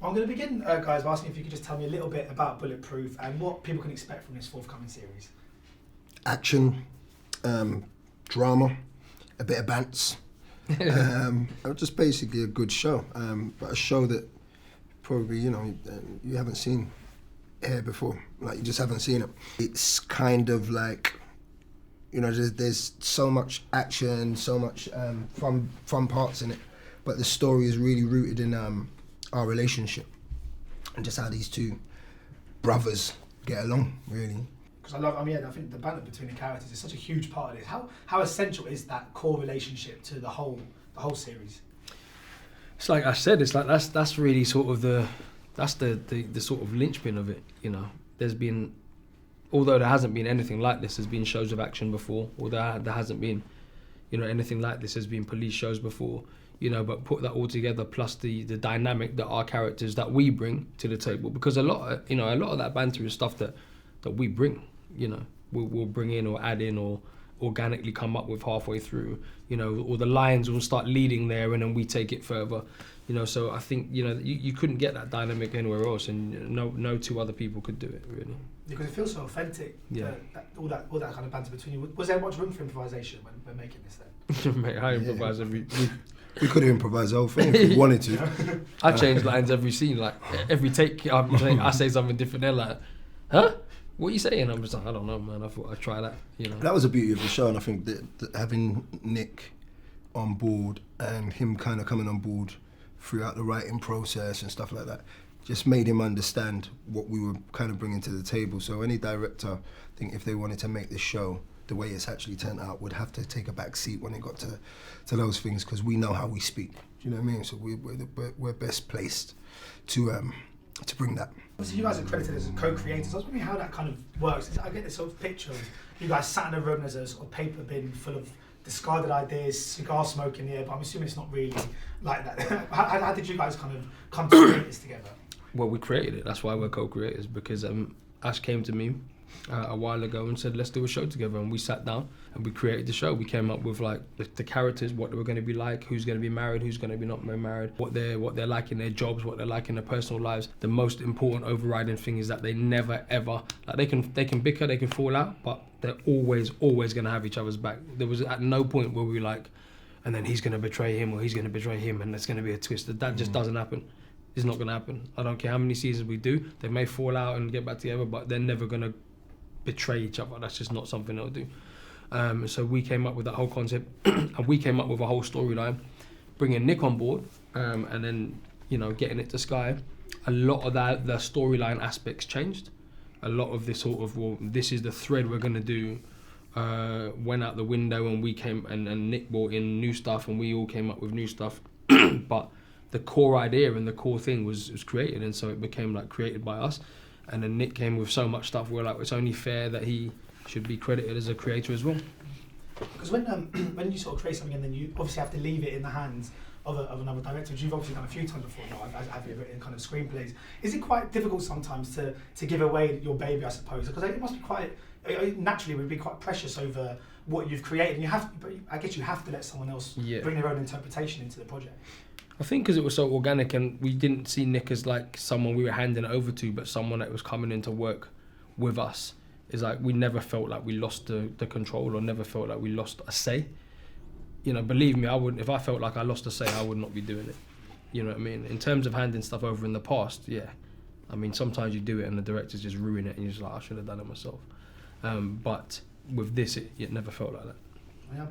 I'm going to begin, guys, by asking if you could just tell me a little bit about Bulletproof and what people can expect from this forthcoming series. Action, drama, a bit of bants. Just basically a good show, but a show that probably, you haven't seen here before. Like, you just haven't seen it. It's kind of like, there's so much action, so much fun parts in it, but the story is really rooted in our relationship and just how these two brothers get along, really. Because I think the banter between the characters is such a huge part of this. How essential is that core relationship to the whole series? It's like I said, it's like that's really sort of the sort of linchpin of it. There's been, although there hasn't been anything like this, there's been shows of action before. Although there hasn't been, anything like this, there's been police shows before. But put that all together, plus the dynamic that our characters that we bring to the table, because a lot of that banter is stuff that we bring. We'll bring in or add in or organically come up with halfway through. Or the lines will start leading there, and then we take it further. So I think you couldn't get that dynamic anywhere else, and no two other people could do it really. Because it feels so authentic. Yeah. All that kind of banter between you. Was there much room for improvisation when making this then? Mate, I improvise every. We could improvise the whole thing if we wanted to. I change lines every scene, like every take. I say something different. They're like, "Huh? What are you saying?" I'm just like, "I don't know, man. I thought I'd try that." That was the beauty of the show, and I think that having Nick on board and him kind of coming on board throughout the writing process and stuff like that just made him understand what we were kind of bringing to the table. So any director, I think, if they wanted to make this show the way it's actually turned out, would have to take a back seat when it got to those things, because we know how we speak. Do you know what I mean? So we're best placed to bring that. So you guys are credited as co-creators. I was wondering how that kind of works. I get this sort of picture of you guys sat in a room, there's a sort of paper bin full of discarded ideas, cigar smoke in the air, but I'm assuming it's not really like that. How did you guys kind of come to create this together? Well, we created it. That's why we're co-creators, because Ash came to me a while ago and said, let's do a show together, and we sat down and we created the show. We came up with like the characters, what they were going to be like, who's going to be married, who's going to be not married, what they're like in their jobs, what they're like in their personal lives. The most important overriding thing is that they never ever, like, they can bicker, they can fall out, but they're always going to have each other's back. There was at no point where we were like, and then he's going to betray him or he's going to betray him and there's going to be a twist. That just doesn't happen. It's not going to happen. I don't care how many seasons we do. They may fall out and get back together, but they're never going to betray each other. That's just not something they'll do. So we came up with that whole concept, and we came up with a whole storyline, bringing Nick on board, and then getting it to Sky. A lot of the storyline aspects changed. A lot of this sort of, well, this is the thread we're going to do, went out the window, and we came and Nick brought in new stuff, and we all came up with new stuff. But the core idea and the core thing was created, and so it became like created by us. And then Nick came with so much stuff. We're like, it's only fair that he should be credited as a creator as well. Because when you sort of create something and then you obviously have to leave it in the hands of another director, which you've obviously done a few times before, I've written kind of screenplays. Is it quite difficult sometimes to give away your baby, I suppose? Because it must be quite, naturally it would be quite precious over what you've created, and I guess you have to let someone else bring their own interpretation into the project. I think because it was so organic, and we didn't see Nick as like someone we were handing it over to, but someone that was coming in to work with us. Is like we never felt like we lost the control, or never felt like we lost a say. Believe me, I wouldn't. If I felt like I lost a say, I would not be doing it. You know what I mean? In terms of handing stuff over in the past, yeah. I mean, sometimes you do it and the directors just ruin it, and you're just like, I should have done it myself. But with this, it never felt like that.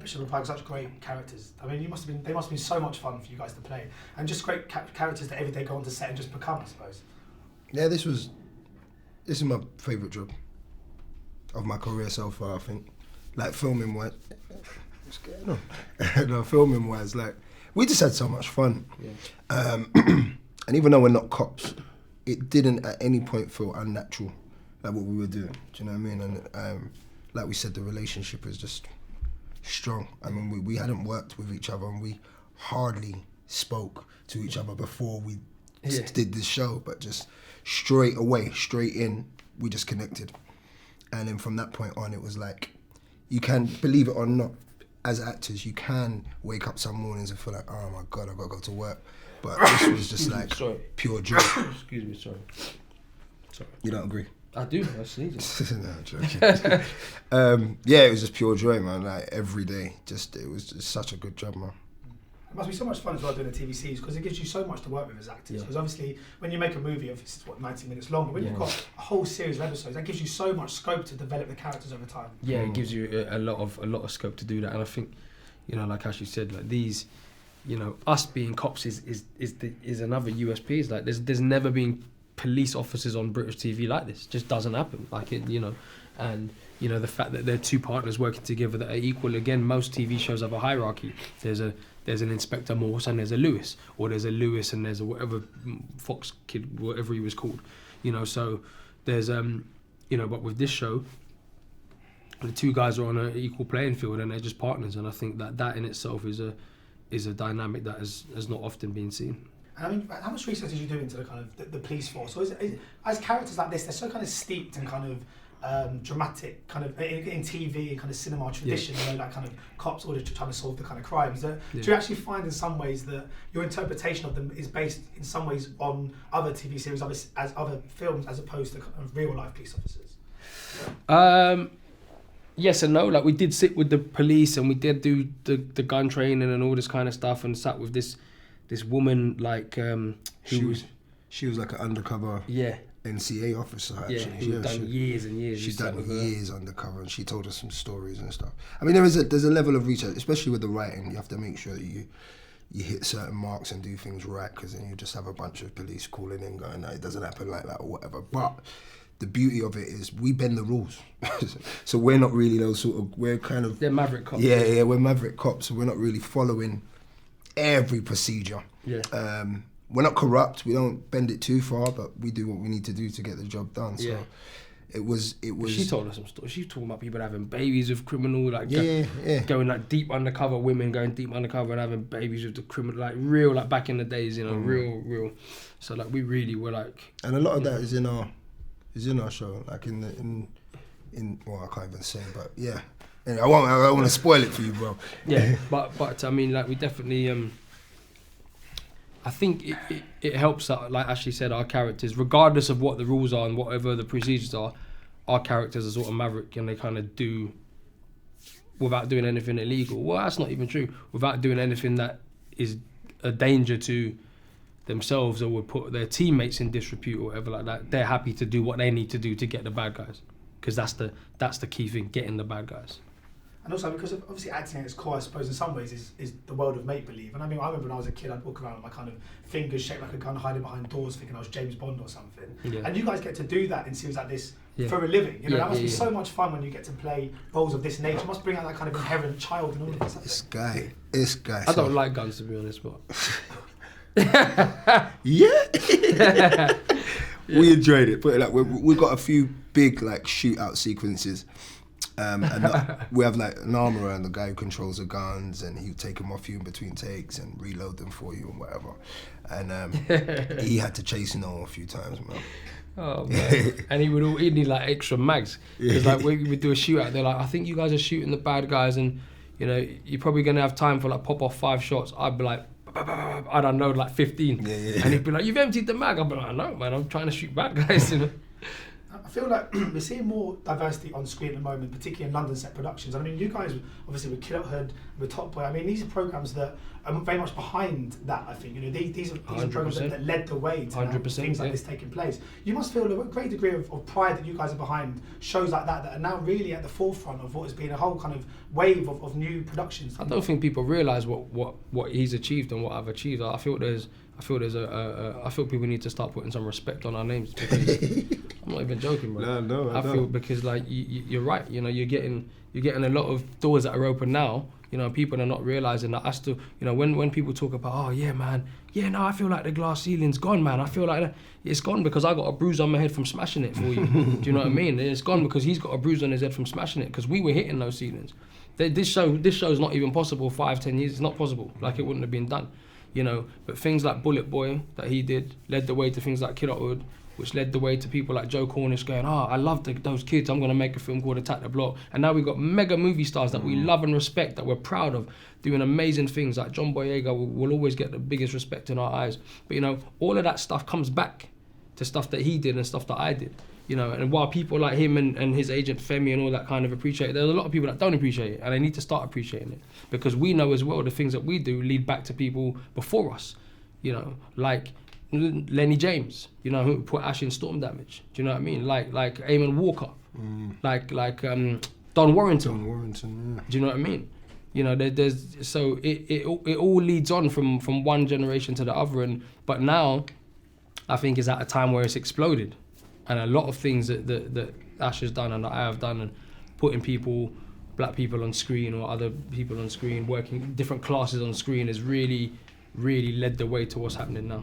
Bishop and Pike are such great characters. I mean, they must have been so much fun for you guys to play, and just great characters that every day go on to set and just become, I suppose. Yeah, this is my favourite job of my career so far. I think, like filming wise, what's going on? No, filming wise, like we just had so much fun. Yeah. And even though we're not cops, it didn't at any point feel unnatural, like what we were doing. Do you know what I mean? And like we said, the relationship is just strong. I mean, we hadn't worked with each other, and we hardly spoke to each other before we did this show, but just straight in, we just connected. And then from that point on, it was like, you can, believe it or not, as actors, you can wake up some mornings and feel like, oh my God, I've got to go to work. But this was just like Sorry. pure joy. Excuse me, sorry. You don't agree? I do, I sneezing. No, I'm joking. Yeah, it was just pure joy, man. Like every day, it was just such a good job, man. It must be so much fun as well doing a TV series because it gives you so much to work with as actors. Because obviously, when you make a movie, it's 90 minutes long, but when you've got a whole series of episodes, that gives you so much scope to develop the characters over time. Yeah, it gives you a lot of scope to do that, and I think, you know, like Ashley said, like these, you know, us being cops is another USP. It's like there's never been police officers on British TV like this. It just doesn't happen. Like it, you know, and you know the fact that they're two partners working together that are equal. Again, most TV shows have a hierarchy. There's an Inspector Morse and there's a Lewis, or there's a Lewis and there's a whatever Fox kid, whatever he was called. You know, so there's you know, but with this show, the two guys are on an equal playing field and they're just partners, and I think that in itself is a dynamic that has not often been seen. And I mean, how much research did you do into the kind of the police force? Or as characters like this, they're so kind of steeped in kind of dramatic kind of in TV and kind of cinema tradition, you know, like kind of cops always trying to solve the kind of crimes. Do you actually find in some ways that your interpretation of them is based in some ways on other TV series, as other films, as opposed to kind of real life police officers? Yes and no. Like we did sit with the police and we did do the gun training and all this kind of stuff, and sat with this woman like She was like an undercover NCA officer actually. Who'd done years and years. She's done years undercover, and she told us some stories and stuff. I mean, there's a level of research, especially with the writing. You have to make sure that you hit certain marks and do things right, because then you just have a bunch of police calling in going, no, it doesn't happen like that or whatever. But the beauty of it is we bend the rules. So we're not really those sort of, we're kind of... They're Maverick cops. Yeah, we're Maverick cops, so we're not really following every procedure. Yeah. We're not corrupt, we don't bend it too far, but we do what we need to do to get the job done. So it was. She told us some stories. She was talking about people having babies with criminal, like going like deep undercover, women going deep undercover and having babies with the criminal, like real, like back in the days, you know, real. So like we really were like. And a lot of that is in our show, like in well, I can't even say, but yeah. Anyway, I don't want to spoil it for you, bro. Yeah, but I mean, like we definitely. I think it helps that, like Ashley said, our characters, regardless of what the rules are and whatever the procedures are, our characters are sort of Maverick, and they kind of do without doing anything illegal. Well, that's not even true. Without doing anything that is a danger to themselves or would put their teammates in disrepute or whatever like that, they're happy to do what they need to do to get the bad guys, because that's the key thing, getting the bad guys. And also because obviously acting at its core, I suppose in some ways is the world of make-believe. And I mean, I remember when I was a kid, I'd walk around with my kind of fingers shaped like a gun, hiding behind doors, thinking I was James Bond or something. Yeah. And you guys get to do that in series like this for a living. You know, that must be so much fun when you get to play roles of this nature. It must bring out that kind of inherent child and all of this. This guy. I don't like guns, to be honest, but... We enjoyed it. But like we got a few big like shootout sequences. And we have like an armourer and the guy who controls the guns, and he'd take them off you in between takes and reload them for you and whatever. And he had to chase Noel a few times, man. Oh man! And he'd need like extra mags, because like we would do a shootout. They're like, I think you guys are shooting the bad guys, and you know you're probably gonna have time for like pop off 5 shots. I'd be like, I don't know, like 15. And he'd be like, you've emptied the mag. I'd be like, no man, I'm trying to shoot bad guys, you know. I feel like we're seeing more diversity on screen at the moment, particularly in London set productions. I mean, you guys, obviously with Kidulthood, with Top Boy, I mean, these are programmes that are very much behind that, I think. You know, these are programmes that led the way to things like this taking place. You must feel a great degree of pride that you guys are behind shows like that are now really at the forefront of what has been a whole kind of wave of new productions. I don't think people realise what he's achieved and what I've achieved. I feel people need to start putting some respect on our names, because I'm not even joking, bro. No, I feel because like you're right. You know, you're getting a lot of doors that are open now. You know, people are not realising that. I still, you know, when people talk about, oh yeah, man, yeah, no, I feel like the glass ceiling's gone, man. I feel like it's gone because I got a bruise on my head from smashing it for you. Do you know what I mean? It's gone because he's got a bruise on his head from smashing it, because we were hitting those ceilings. This show's not even possible 5-10 years. It's not possible. Like, it wouldn't have been done. You know, but things like Bullet Boy that he did led the way to things like Kidulthood, which led the way to people like Joe Cornish going, I love those kids, I'm going to make a film called Attack the Block. And now we've got mega movie stars that we love and respect, that we're proud of, doing amazing things. Like John Boyega will always get the biggest respect in our eyes. But, you know, all of that stuff comes back to stuff that he did and stuff that I did. You know, and while people like him and his agent Femi and all that kind of appreciate it, there's a lot of people that don't appreciate it, and they need to start appreciating it, because we know as well the things that we do lead back to people before us. You know, like Lenny James, you know, who put Ash in Storm Damage. Do you know what I mean? Like Eamon Walker, like Don Warrington. Don Warrington, yeah. Do you know what I mean? You know, there's so it all leads on from one generation to the other, but now I think is at a time where it's exploded. And a lot of things that Ash has done and that I have done, and putting black people on screen or other people on screen, working different classes on screen, has really, really led the way to what's happening now.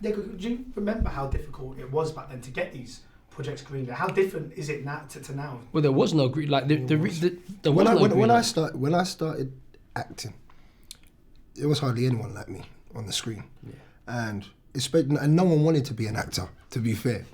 Yeah, do you remember how difficult it was back then to get these projects greenlit? How different is it now to now? Well, there was no green, like when I started acting, there was hardly anyone like me on the screen, and no one wanted to be an actor, to be fair.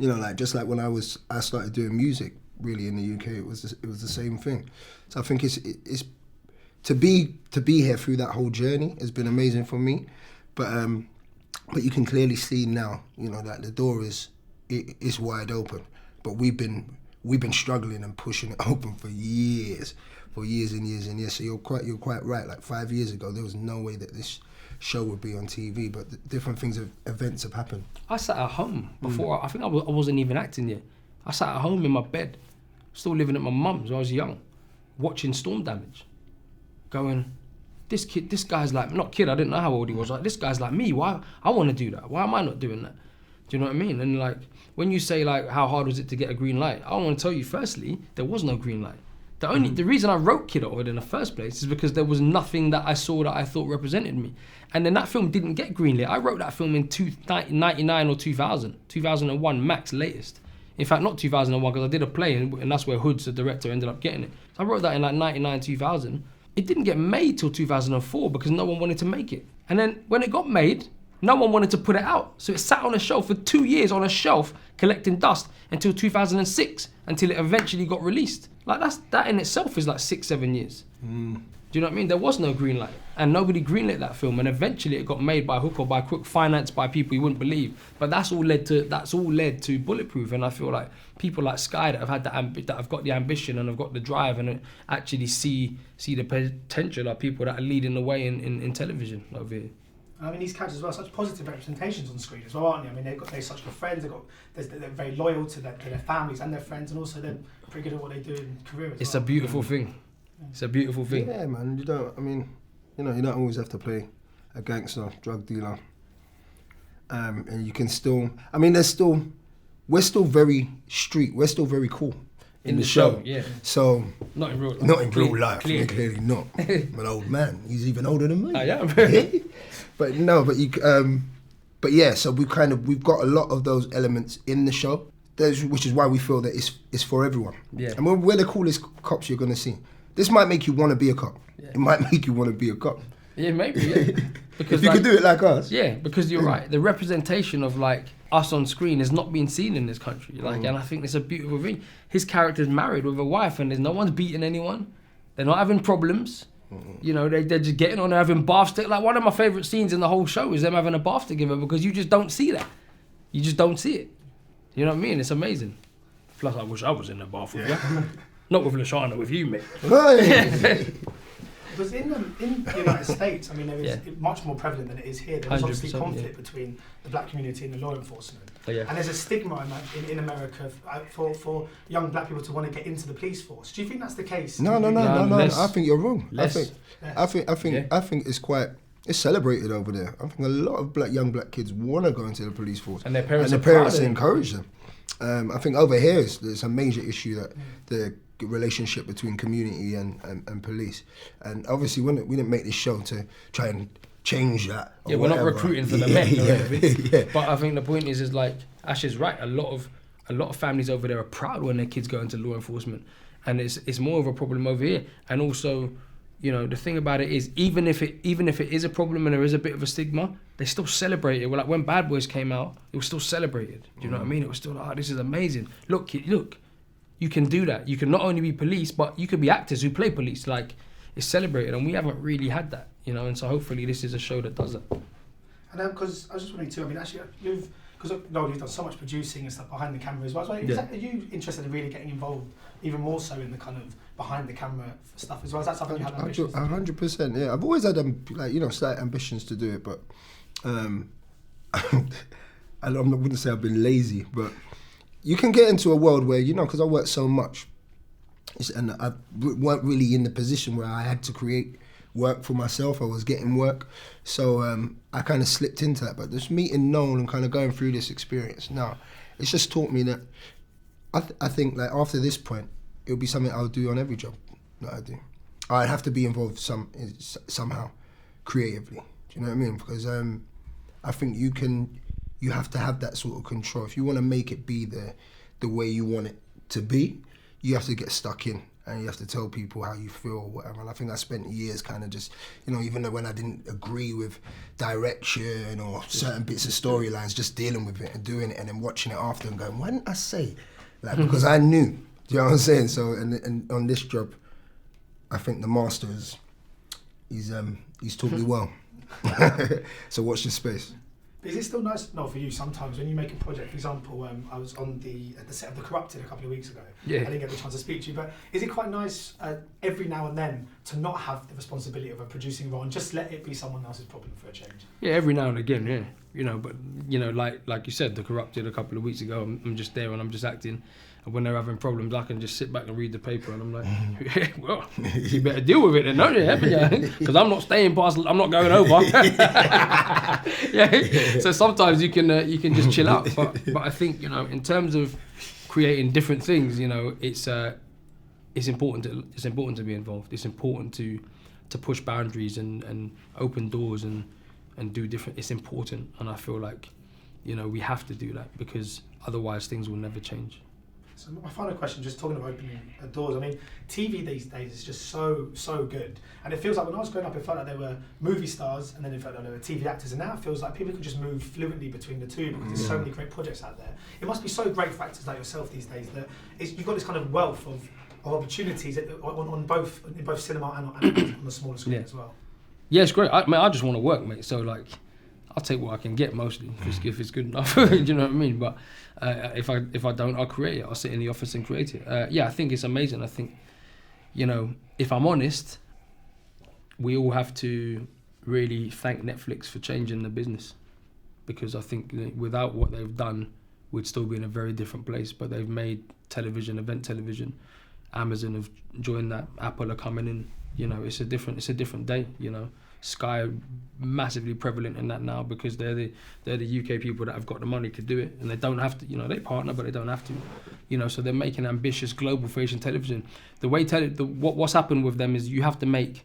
You know, like just like when I started doing music, really in the UK, it was the same thing. So I think it's to be here through that whole journey has been amazing for me. But you can clearly see now, you know, that the door is wide open. But we've been struggling and pushing it open for years and years and years. So you're quite right. Like 5 years ago, there was no way that this show would be on TV, but different events have happened. I sat at home before. I think I wasn't even acting yet. I sat at home in my bed, still living at my mum's when I was young, watching Storm Damage, going, this guy's like, not kid, I didn't know how old he was, like, this guy's like me, why, I want to do that, why am I not doing that? Do you know what I mean? And like, when you say like, how hard was it to get a green light? I want to tell you, firstly, there was no green light. The reason I wrote Kidulthood in the first place is because there was nothing that I saw that I thought represented me. And then that film didn't get greenlit. I wrote that film in 1999 or 2001 max latest. In fact, not 2001, because I did a play, and that's where Hoods, the director, ended up getting it. So I wrote that in like 99, 2000. It didn't get made till 2004 because no one wanted to make it. And then when it got made, no one wanted to put it out. So it sat on a shelf for 2 years on a shelf collecting dust until 2006, until it eventually got released. Like that in itself is like 6-7 years. Do you know what I mean? There was no green light, and nobody greenlit that film, and eventually it got made by hook or by crook, financed by people you wouldn't believe. But that's all led to Bulletproof, and I feel like people like Sky that have had that have got the ambition and have got the drive and actually see the potential are people that are leading the way in television over here. I mean, these characters as well, such positive representations on screen as well, aren't they? I mean, they're such good friends. They're very loyal to their families and their friends, and also they're pretty good at what they do in career as It's well. a beautiful thing. It's a beautiful thing. Yeah, man. You don't always have to play a gangster, drug dealer, and you can still. I mean, we're still very street. We're still very cool in the show. Yeah. So not in real life. Not in real life. Clearly. Clearly not. I'm an old man. He's even older than me. I am. But no, but yeah. So we've got a lot of those elements in the show, which is why we feel that it's for everyone. Yeah. And we're the coolest cops you're gonna see. This might make you want to be a cop. Yeah. It might make you want to be a cop. Yeah, maybe. Yeah. Because if you could do it like us. Yeah, because you're right. The representation of like us on screen is not being seen in this country. Like, and I think it's a beautiful thing. His character's married with a wife, and there's no one's beating anyone. They're not having problems. You know, they're just getting on, they're having baths. Like, one of my favourite scenes in the whole show is them having a bath together, because you just don't see that. You just don't see it. You know what I mean? It's amazing. Plus, I wish I was in the bath with you. Not with Lashana, with you, mate. Because in the United States, I mean, there is much more prevalent than it is here. There's obviously conflict between the black community and the law enforcement. And there's a stigma in America for young black people to want to get into the police force. Do you think that's the case? No. I think you're wrong. I think it's celebrated over there. I think a lot of young black kids want to go into the police force, and their parents encourage them. I think over here there's a major issue that the relationship between community and police, and obviously we didn't make this show to try and change that. Yeah, we're not recruiting for the men or anything. But I think the point is like Ash is right. A lot of families over there are proud when their kids go into law enforcement, and it's more of a problem over here. And also, you know, the thing about it is, even if it is a problem and there is a bit of a stigma, they still celebrate it. Well, like when Bad Boys came out, it was still celebrated. Do you know what I mean? It was still like, oh, this is amazing. Look, kid, look, you can do that. You can not only be police, but you could be actors who play police. Like, it's celebrated, and we haven't really had that, you know. And so hopefully this is a show that does that. And because I was just wondering too, I mean, actually, because Noel, you've done so much producing and stuff behind the camera as well. So are you interested in really getting involved even more so in the kind of behind the camera stuff as well? Is that something you have ambitions to do? 100%, yeah. I've always had like, you know, slight ambitions to do it, but I wouldn't say I've been lazy, but you can get into a world where, you know, because I work so much, and I weren't really in the position where I had to create work for myself. I was getting work, so I kind of slipped into that. But just meeting Noel and kind of going through this experience now, it's just taught me that I think like after this point, it'll be something I'll do on every job that I do. I'd have to be involved somehow, creatively. Do you know what I mean? Because I think you have to have that sort of control. If you want to make it be the way you want it to be, you have to get stuck in and you have to tell people how you feel or whatever. And I think I spent years kind of just, you know, even though when I didn't agree with direction or certain bits of storylines, just dealing with it and doing it and then watching it after and going, why didn't I say? Like, because I knew. Do you know what I'm saying? So, and on this job, I think the master he's taught me well. So watch this space. Is it still nice, for you sometimes when you make a project? For example, I was on at the set of The Corrupted a couple of weeks ago. Yeah. I didn't get the chance to speak to you, but is it quite nice every now and then to not have the responsibility of a producing role and just let it be someone else's problem for a change? Yeah, every now and again, yeah. You know, but you know, like you said, The Corrupted a couple of weeks ago, I'm just there and I'm just acting. And when they're having problems, I can just sit back and read the paper, and I'm like, well, you better deal with it then, don't you? Haven't you? Because I'm not staying past, I'm not going over. Yeah. So sometimes you can just chill out. But I think, you know, in terms of creating different things, you know, it's important to be involved. It's important to push boundaries and open doors and do different. It's important, and I feel like, you know, we have to do that because otherwise things will never change. So my final question, just talking about opening doors, I mean, TV these days is just so good. And it feels like when I was growing up, it felt like they were movie stars and then it felt like they were TV actors. And now it feels like people can just move fluently between the two because there's so many great projects out there. It must be so great for actors like yourself these days that you've got this kind of wealth of opportunities on both cinema and on the smaller screen as well. Yeah, it's great. I just want to work, mate. So like, I'll take what I can get mostly if it's good enough. Do you know what I mean? But if I don't, I'll create it. I'll sit in the office and create it. I think it's amazing. I think, you know, if I'm honest, we all have to really thank Netflix for changing the business, because I think without what they've done, we'd still be in a very different place. But they've made television, event television. Amazon have joined that. Apple are coming in. You know, it's a different day. You know. Sky are massively prevalent in that now because they're the UK people that have got the money to do it, and they don't have to, you know, they partner but they don't have to, you know, so they're making ambitious global facing television. The way what's happened with them is you can make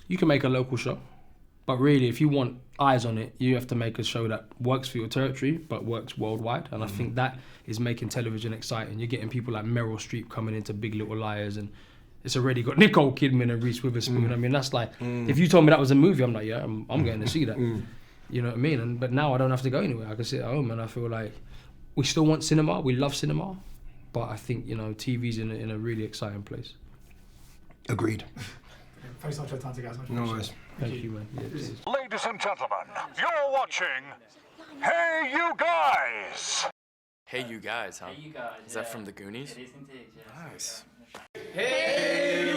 a local show, but really if you want eyes on it, you have to make a show that works for your territory but works worldwide, and I think that is making television exciting. You're getting people like Meryl Streep coming into Big Little Liars, and it's already got Nicole Kidman and Reese Witherspoon. I mean, that's like, if you told me that was a movie, I'm like, yeah, I'm going to see that. You know what I mean? But now I don't have to go anywhere. I can sit at home, and I feel like we still want cinema. We love cinema, but I think, you know, TV's in a really exciting place. Agreed. Thanks so much for the time, guys. No worries. Thank you, man. Yeah, ladies and gentlemen, you're watching Hey You Guys. Hey You Guys, huh? Hey You Guys. Is that from the Goonies? It is indeed, yeah. Nice. Hey